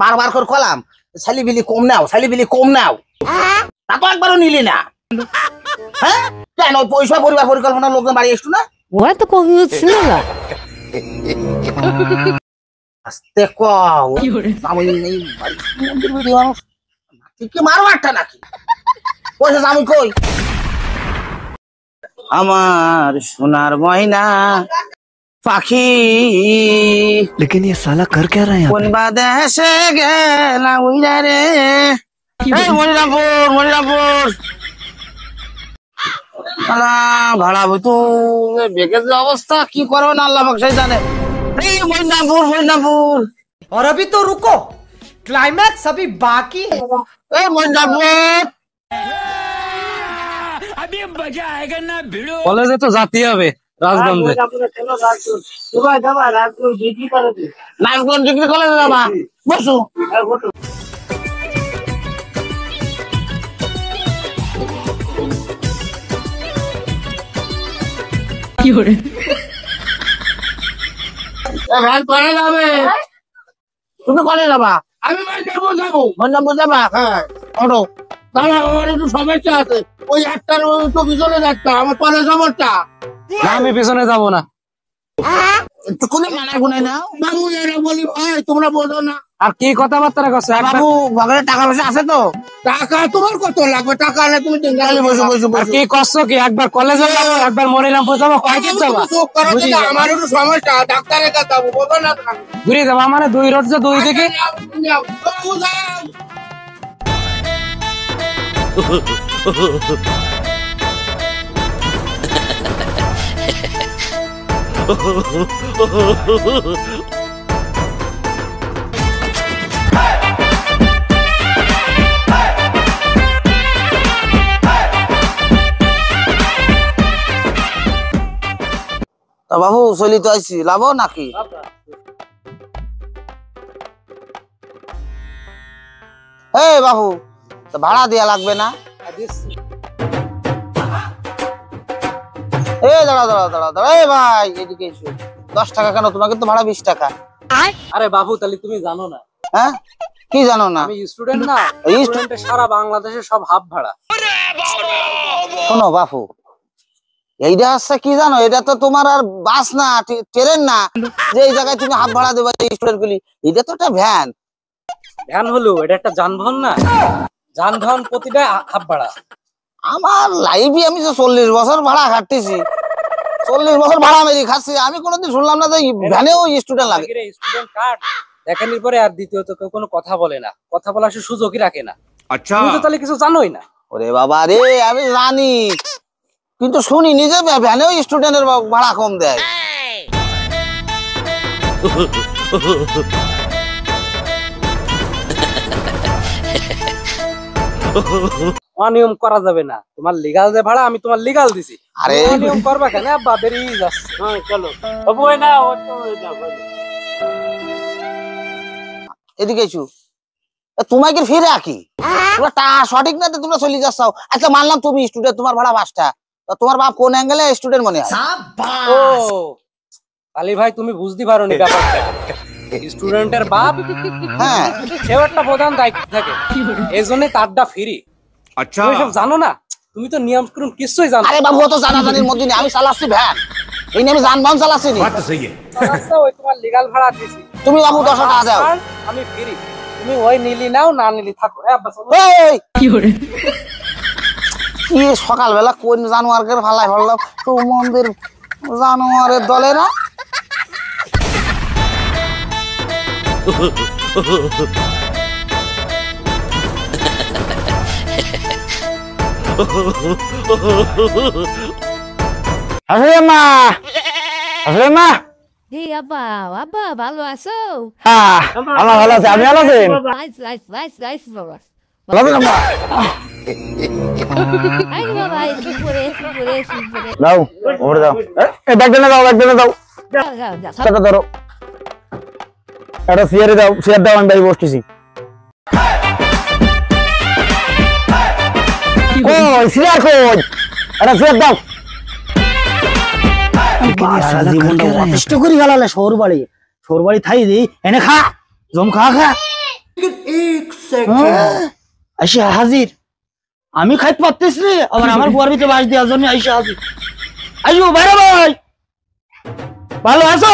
বারবার করে কলাম ছেলিবিলি কম নাও ছেলিবিলি কম নাও তা তো একবারও নিলি না হ্যাঁ কেন ওই পয়সা পরিবার পরিকল্পনা লোকজন বাড়ি আসতো না ওরা তো কমিয়েছিল না আস্তে কও আমি নেই মন্দির ভিডিও মানুষ কি মারো একটা নাকি পয়সা আমি কই আমার সোনার ময়না পাখি लेकिन ये साला कर क्या रहा है यहाँ কোন বাদেশে গেলা উইরা রে এই মনিরামপুর আলা ভাড়া বইতো বেকের যে অবস্থা কি করবে না আল্লাহ পাক সেই জানে এই মনিরামপুর और अभी तो रुको क्लाइमैक्स अभी बाकी है এই মনিরামপুর কলেজে তো যেতে হবে রাজগঞ্জে নারায়ণগঞ্জ ডিগ্রি কলেজে যাবা বসু ভ্যান করে যাবে তুমি করে যাবা আমি মনিরামপুর যাবা হ্যাঁ অটো দাঁড়া আমার একটু সমস্যা আছে ওই একটার তো পিছনে যাচ্ছে আমার পরে সমস্যা না আমি পিছনে যাব না একটু কোনো মানা গুনাই না বাবু এরা বলি ভাই তোমরা বোঝো না আর কি কথাবার্তা করছে বাবু বাগানে টাকা পয়সা আছে তো টাকা তোমার কত লাগবে টাকা আনে তুমি বসো আর কি করছো কি একবার কলেজে যাবো একবার মনিরামপুর যাবো কয়দিন যাবো আমার একটু সমস্যা ডাক্তারের কাছে যাবো বোঝো না ঘুরে যাবো মানে দুই রোড যে দুই দিকে তা বাবু চলি তো আইছি লাভ নাকি এই বাবু ভাড়া দেয়া লাগবে না এই দাঁড়া এই ভাই এদিকে এসো 10 টাকা কেন তোমাকে তো ভাড়া 20 টাকা আরে বাবু তাহলে তুমি জানো না হ্যাঁ কি জানো না আমি স্টুডেন্ট না স্টুডেন্টের সারা বাংলাদেশে সব হাফ ভাড়া শোনো বাপু এইটা হচ্ছে কি জানো এটা তো তোমার আর বাস না ট্রেন না যে এই জায়গায় তুমি হাফ ভাড়া দেবে স্টুডেন্ট গুলি এটা তো একটা ভ্যান হলো এটা একটা যানবাহন না যানবাহন প্রতিটা হাফ ভাড়া আমার লাইফে আমি যে 40 বছর ভাড়া খাটতেছি 40 বছর ভাড়া মেরি খাচ্ছি আমি কোনোদিন শুনলাম না যে ভ্যানেও স্টুডেন্ট লাগে স্টুডেন্ট কার্ড দেখানোর পরে আর দ্বিতীয়ত কেউ কোনো কথা বলে না কথা বলার সুযোগই রাখে না আচ্ছা তুমি তো তাহলে কিছু জানোই না ওরে বাবা রে আমি জানি কিন্তু শুনি নিজে ভ্যানেও স্টুডেন্টের ভাড়া কম দেয় অনিয়ম করা যাবে না তোমার লিগাল যে ভাড়া আমি তোমার লিগাল দিছি আরে অনিয়ম করবা কেন আব্বা বেরিয়ে যাচ্ছে হ্যাঁ চলো বাবু ওই না এদিকে এসো তোমায় কি ফিরে আকি তোমরা তা সঠিক না তোমরা চলে যাচ্ছ আচ্ছা মানলাম তুমি স্টুডেন্ট তোমার ভাড়া 5 টাকা তোমার বাপ কোন অ্যাঙ্গেলে স্টুডেন্ট মনে হয় ও আলী ভাই তুমি বুঝতে পারোনি ব্যাপারটা স্টুডেন্টের বাপ হ্যাঁ সেও একটা প্রধান দায়িত্ব থাকে এইজন্য তারটা ফ্রি আচ্ছা তুমি সব জানো না তুমি তো নিয়ম কানুন কিছুই জানো আরে বাবু তো জানাজানির মধ্যে নেই আমি চালাচ্ছি ভ্যান এই নিয়ে আমি যানবাহন চালাচ্ছি নি আচ্ছা ওই তোমার লিগ্যাল ভাড়া দিছি তুমি বাবু 10 টাকা দাও আমি ফ্রি তুমি ওই নিলি নাও না নিলি থাকো আব্বা চলো এই কি সকালবেলা কোন জানোয়ারকে ফালাই ফেললাম তো মন্দির জানোয়ারের দলে না আসলে মা এই আব্বা আব্বা ভালো আছো হ্যাঁ আমার ভালো আছে আমি ভালো আছি নাইস বাবা ভালো আছেন মা আই বাবা এসে পড়ে দাও ওরে দাও এই ব্যাগটা দাও যাও সেটা ধরো এটা সিয়ার দাও আমি ভাই বসতেছি ও সিয়ার কই এটা সিয়ার দাও করি গেলালে শহর বাড়ি থাই দি এনে খা জম খা আইসা হাজির আমি খাইতে পারতেছি রে আবার আমার গোয়ার ভিতরে বাস দেওয়ার জন্য আইসা হাজির আইসো বাইরে ভাই ভালো আছো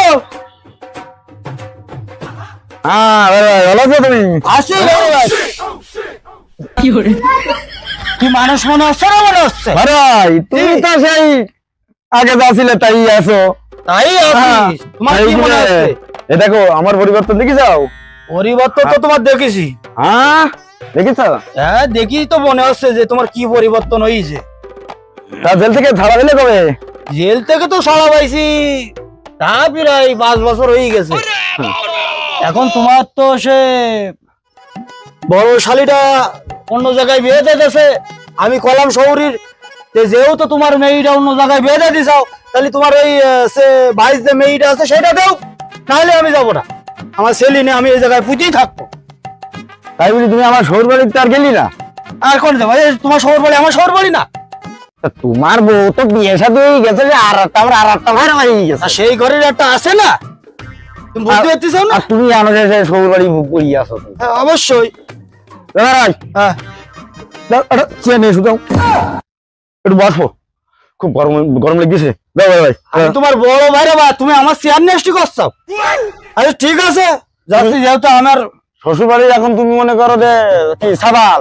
হ্যাঁ ভালো আছো তুমি আসি কি মানুষ মনে হচ্ছে না মনে হচ্ছে ভাই তুমি তো সেই আগে যা ছিলে তাই আছো তাই আছিস তোমার কি মনে হচ্ছে এ দেখো আমার পরিবর্তন দেখি যাও পরিবর্তন তো তোমার দেখেছি হ্যাঁ দেখিস হ্যাঁ দেখি তো মনে হচ্ছে যে তোমার কি পরিবর্তন হয়েছে তা জেল থেকে ছাড়া দিলে কবে জেল থেকে তো ছাড়া পাইছি তা প্রায় 5 বছর হয়ে গেছে এখন তোমার তো সে বড় শালিটা অন্য জায়গায় বিয়ে দিতেছে আমি কলাম শহরের যেহেতু তোমার মেয়েটা অন্য জায়গায় বিয়ে দিয়ে দিছাও তাহলে তোমার ওই সে 22 যে মেয়েটা আছে সেটা দাও নাহলে আমি যাব না আমার ছেলে নিয়ে আমি এই জায়গায় পুঁতেই থাকবো তাই বলি তুমি আমার শহর বাড়িতে আর গেলি না আর কোন যাবো তোমার শহর বাড়ি আমার শহর বাড়ি না তোমার বউ তো বিয়ে সাথে হয়ে গেছে যে আর একটা ভাড়া হয়ে গেছে সেই ঘরের একটা আছে না তুমি বুঝতে পারতেছো না তুমি জানো যে শহর বাড়ি বুক করিয়ে আসো অবশ্যই হ্যাঁ চেয়ে শুধু একটু বসবো খুব গরম গরম লেগেছে ভাই তোমার বড় ভাই রে বা তুমি আমার চেয়ার নষ্ট করছো আরে ঠিক আছে যাচ্ছি যেহেতু আমার শ্বশুর বাড়ি এখন তুমি মনে করো যে কি সাবাল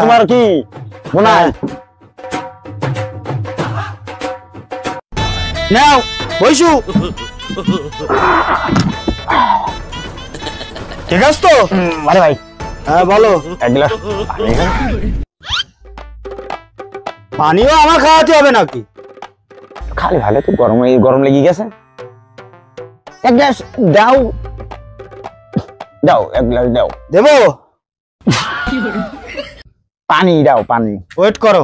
তোমার কি মনে হয় নাও বইসু ঠিক আছে তো আরে ভাই হ্যাঁ বলো এক গ্লাস পানিও আমার খাওয়াতে হবে নাকি খালি ভালো তো গরম লেগে গেছে এক গ্লাস দাও দাও এক গ্লাস দাও দেবো পানি দাও পানি ওয়েট করো